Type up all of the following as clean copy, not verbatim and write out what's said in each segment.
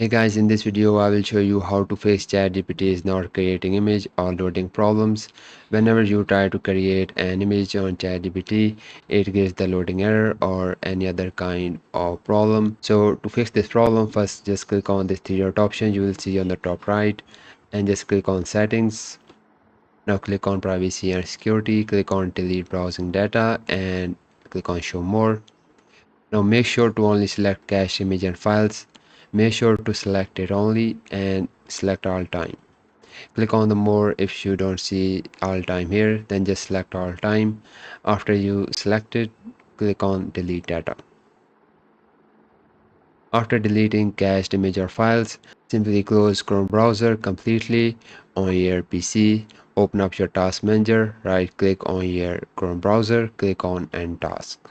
Hey guys, in this video I will show you how to fix ChatGPT is not creating image or loading problems. Whenever you try to create an image on ChatGPT, it gives the loading error or any other kind of problem. So to fix this problem, first just click on this three dot option you will see on the top right and just click on settings. Now click on privacy and security, click on delete browsing data and click on show more. Now make sure to only select cache image and files. Make sure to select it only and select all time. Click on the more if you don't see all time here, then just select all time. After you select it, click on delete data. After deleting cached image or files, simply close Chrome browser completely on your PC. Open up your task manager, right click on your Chrome browser, click on end task.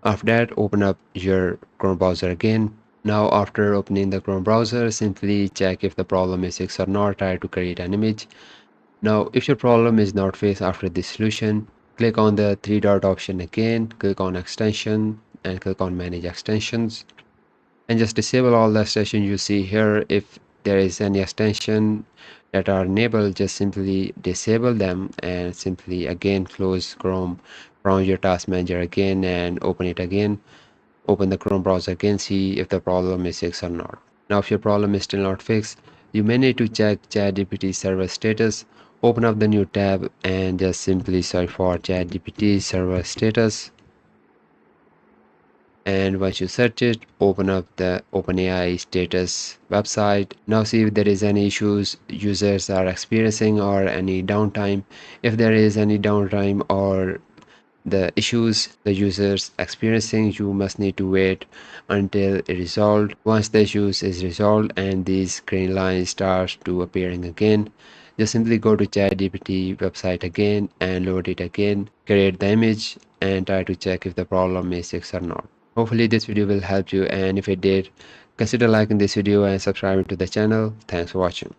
After that, open up your Chrome browser again. Now after opening the Chrome browser, simply check if the problem is fixed or not. Try to create an image. Now if your problem is not fixed after this solution, click on the three dot option again, click on extension and click on manage extensions and just disable all the extensions you see here. If there is any extension that are enabled, just simply disable them and simply again close Chrome from your task manager again and open it again. Open the Chrome browser again, see if the problem is fixed or not. Now if your problem is still not fixed, you may need to check ChatGPT server status. Open up the new tab and just simply search for ChatGPT server status. And once you search it, open up the OpenAI status website. Now see if there is any issues users are experiencing or any downtime. If there is any downtime or the issues the users experiencing, you must need to wait until it resolved. Once the issues is resolved and these green lines start to appearing again, just simply go to ChatGPT website again and load it again, create the image and try to check if the problem is fixed or not. Hopefully this video will help you, and if it did, consider liking this video and subscribing to the channel. Thanks for watching.